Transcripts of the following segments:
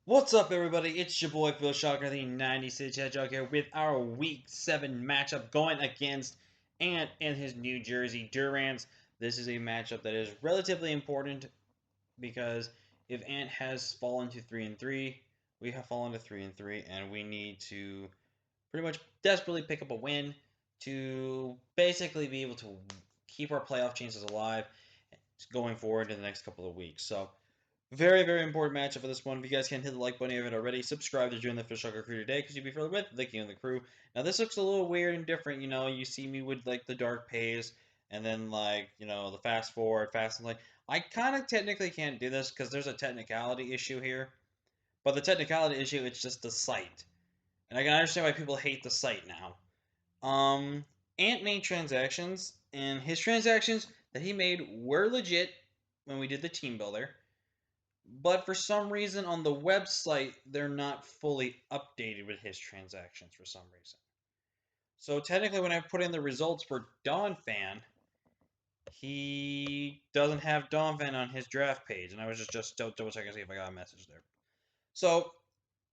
What's up, everybody? It's your boy Phil Shocker, the 96 Hedgehog here with our Week 7 matchup going against Ant and his New Jersey Durants. This is a matchup that is relatively important because if Ant has fallen to 3-3, we have fallen to 3-3, and we need to pretty much desperately pick up a win to basically be able to keep our playoff chances alive going forward in the next couple of weeks. So very, very important matchup for this one. If you guys can't hit the like button if you haven't already, subscribe to join the Fish Sucker crew today because you'll be filled with the king of the crew. Now, this looks a little weird and different. You know, you see me with like the dark pace and then like, the fast forward, fast and like. I kind of technically can't do this because there's a technicality issue here. But the technicality issue, it's just the site. And I can understand why people hate the site now. Ant made transactions, and his transactions that he made were legit when we did the team builder, but for some reason on the website they're not fully updated with his transactions for some reason. So technically when I put in the results for Dawn Fan, he doesn't have Dawn Fan on his draft page, and I was just double checking to see if I got a message there. So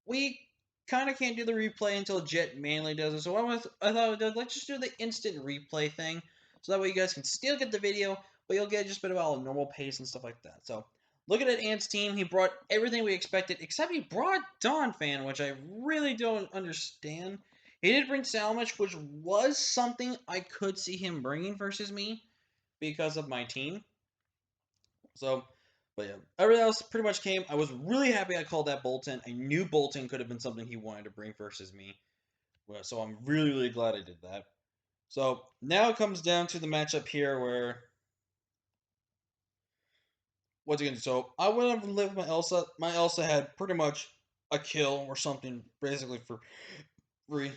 we kind of can't do the replay until Jet manually does it. So I thought let's just do the instant replay thing, so that way you guys can still get the video, but you'll get just a bit about a normal pace and stuff like that. So looking at Ant's team, he brought everything we expected, except he brought Dawn Fan, which I really don't understand. He did bring Salmish, which was something I could see him bringing versus me because of my team. So, but yeah, everything else pretty much came. I was really happy I called that Bolton. I knew Bolton could have been something he wanted to bring versus me. So I'm really, really glad I did that. So now it comes down to the matchup here where once again, so I went up and lived with my Elsa. My Elsa had pretty much a kill or something basically for free.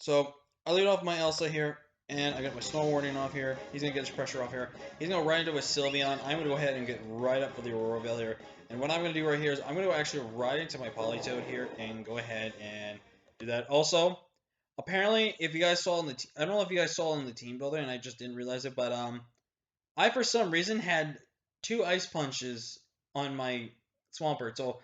So I lead off my Elsa here, and I got my Snow Warning off here. He's going to get his pressure off here. He's going to run into a Sylveon. I'm going to go ahead and get right up for the Aurora Veil here. And what I'm going to do right here is I'm going to actually ride into my Politoed here and go ahead and do that. Also, apparently, if you guys saw in the I don't know if you guys saw in the team builder, and I just didn't realize it, but I for some reason had two Ice Punches on my Swampert. So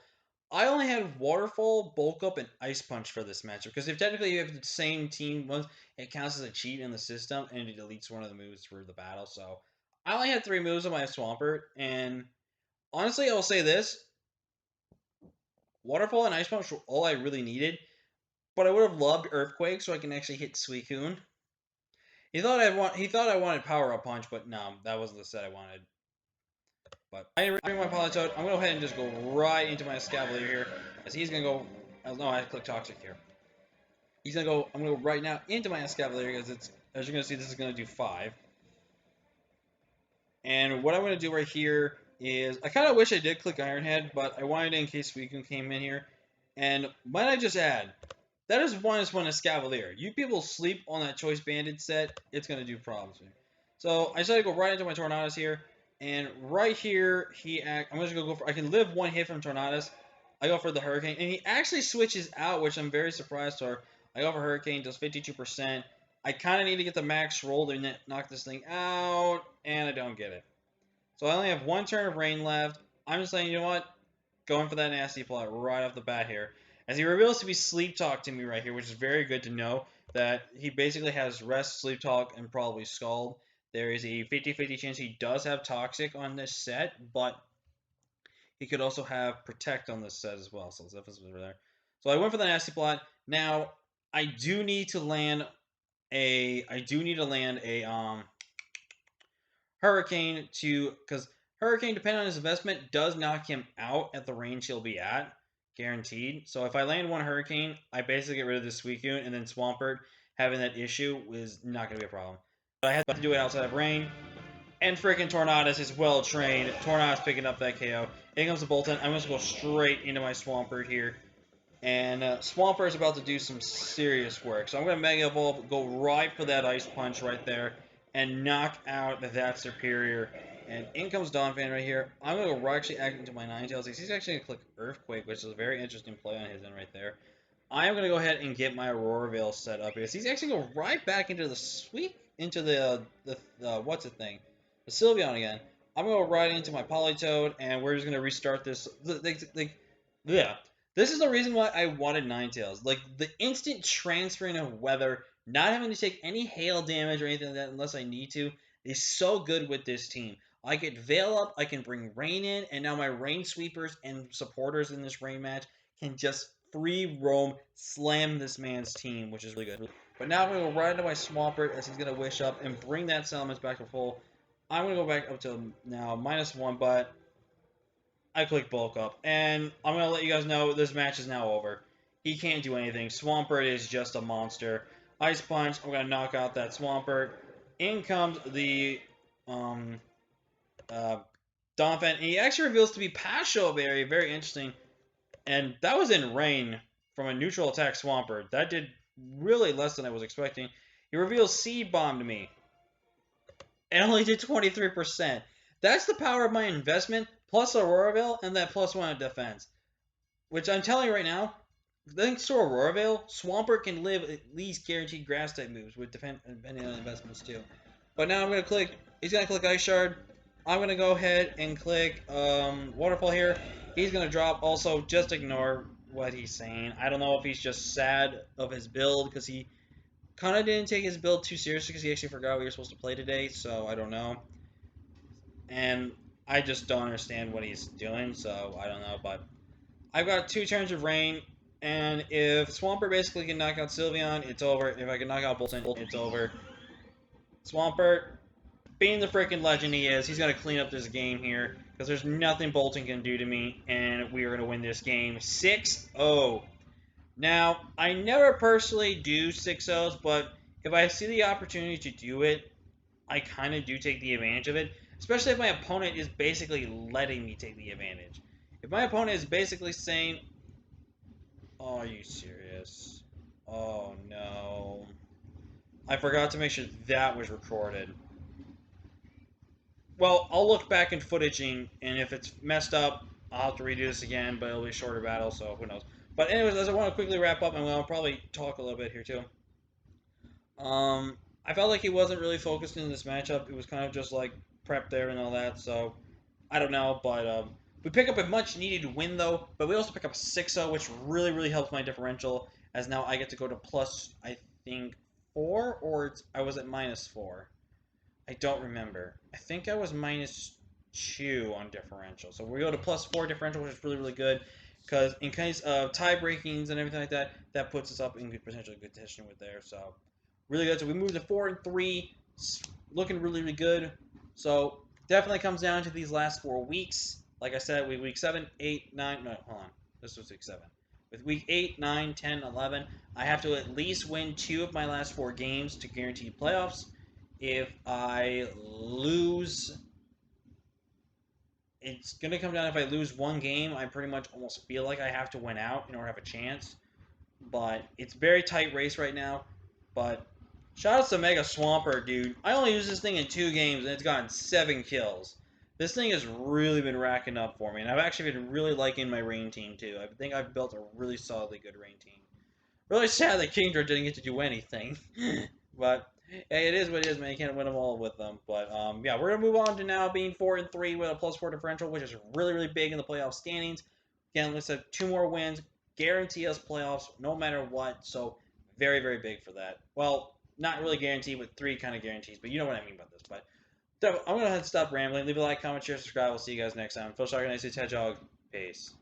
I only had Waterfall, Bulk Up, and Ice Punch for this matchup. Because if technically you have the same team ones, it counts as a cheat in the system, and it deletes one of the moves for the battle. So I only had three moves on my Swampert, and honestly, I will say this: Waterfall and Ice Punch were all I really needed. But I would have loved Earthquake so I can actually hit Suicune. He thought I wanted Power Up Punch, but no, that wasn't the set I wanted. But I didn't bring my Politoed. I'm gonna go ahead and just go right into my Escavalier here, as he's gonna go. Oh no, I click Toxic here. He's gonna go. I'm gonna go right now into my Escavalier because it's, as you're gonna see, this is gonna do 5. And what I'm gonna do right here is I kind of wish I did click Iron Head, but I wanted it in case Suicune came in here. And might I just add, that is -1 Escavalier. You people sleep on that Choice Banded set, it's gonna do problems for you. So I decided to go right into my Tornadus here, and right here I'm just gonna go for. I can live one hit from Tornadus. I go for the Hurricane, and he actually switches out, which I'm very surprised for. I go for Hurricane, does 52%. I kind of need to get the max roll to knock this thing out, and I don't get it. So I only have one turn of rain left. I'm just saying, you know what? Going for that nasty plot right off the bat here. As he reveals to be Sleep Talk to me right here, which is very good to know that he basically has Rest, Sleep Talk, and probably Scald. There is a 50-50 chance he does have Toxic on this set, but he could also have Protect on this set as well. So the difference over there. So I went for the nasty plot. Now I do need to land a Hurricane because Hurricane, depending on his investment, does knock him out at the range he'll be at, guaranteed. So if I land one Hurricane, I basically get rid of the Suicune, and then Swampert having that issue is not going to be a problem. But I have to do it outside of rain. And freaking Tornadus is well trained. Tornadus picking up that KO. In comes the Bolton. I'm going to go straight into my Swampert here. And Swampert is about to do some serious work. So I'm going to Mega Evolve, go right for that Ice Punch right there, and knock out that Superior. And in comes Donphan right here. I'm going to go right actually act into my Ninetales. He's actually going to click Earthquake, which is a very interesting play on his end right there. I am going to go ahead and get my Aurora Veil set up because he's actually going to go right back into the what's the thing? The Sylveon again. I'm going to go right into my Politoed, and we're just going to restart this. Yeah. This is the reason why I wanted Ninetales. Like, the instant transferring of weather, not having to take any hail damage or anything like that unless I need to, is so good with this team. I get Veil up, I can bring Rain in, and now my Rain Sweepers and supporters in this Rain match can just free roam, slam this man's team, which is really good. But now I'm going to go right into my Swampert as he's going to wish up and bring that Salamence back to full. I'm going to go back up to now -1, but I click bulk up, and I'm gonna let you guys know this match is now over. He can't do anything. Swampert is just a monster. Ice Punch. I'm gonna knock out that Swampert. In comes the uh, Donphan, and he actually reveals to be Pasho Berry. Very interesting. And that was in rain from a neutral attack Swampert. That did really less than I was expecting. He reveals Seed Bomb to me. It only did 23%. That's the power of my investment, plus Aurora Veil, and that +1 of defense. Which I'm telling you right now, thanks to Aurora Veil, Swampert can live at least guaranteed grass type moves with depending on investments too. But now I'm going to click, he's going to click Ice Shard. I'm going to go ahead and click Waterfall here. He's going to drop. Also, just ignore what he's saying. I don't know if he's just sad of his build because he kind of didn't take his build too seriously because he actually forgot we were supposed to play today, so I don't know. And I just don't understand what he's doing, so I don't know. But I've got 2 turns of rain, and if Swampert basically can knock out Sylveon, it's over. If I can knock out Bolton, it's over. Swampert, being the freaking legend he is, he's going to clean up this game here because there's nothing Bolton can do to me, and we are going to win this game 6-0. Now, I never personally do 6-0s, but if I see the opportunity to do it, I kind of do take the advantage of it, especially if my opponent is basically letting me take the advantage. If my opponent is basically saying, oh, are you serious? Oh, no. I forgot to make sure that was recorded. Well, I'll look back in footaging, and if it's messed up, I'll have to redo this again, but it'll be a shorter battle, so who knows. But anyways, as I want to quickly wrap up, I'm going to probably talk a little bit here, too. I felt like he wasn't really focused in this matchup. It was kind of just like prep there and all that, so I don't know, but we pick up a much needed win though, but we also pick up a 6-0, which really helps my differential, as now I get to go to plus, I think, 4, or I was at -4. I don't remember. I think I was -2 on differential. So we go to +4 differential, which is really good, because in case of tie breakings and everything like that, that puts us up in potentially good position with there, so really good. So we moved to 4-3, looking really good. So definitely comes down to these last 4 weeks. Like I said, week 7, 8, 9. No, hold on. This was week 7. With week 8, 9, 10, 11, I have to at least win 2 of my last 4 games to guarantee playoffs. If I lose, it's going to come down, if I lose 1 game, I pretty much almost feel like I have to win out in order to have a chance. But it's very tight race right now. But shout out to Mega Swampert, dude. I only used this thing in 2 games, and it's gotten 7 kills. This thing has really been racking up for me, and I've actually been really liking my rain team, too. I think I've built a really solidly good rain team. Really sad that Kingdra didn't get to do anything. But, hey, it is what it is, man. You can't win them all with them. But, yeah, we're going to move on to now being 4-3 with a +4 differential, which is really big in the playoff standings. Again, let's have 2 more wins. Guarantee us playoffs no matter what. So, very big for that. Well, not really guaranteed, but 3 kind of guarantees. But you know what I mean by this. But I'm going to go ahead and stop rambling. Leave a like, comment, share, subscribe. We'll see you guys next time. Phil Shark, nice to Hedgehog. Peace.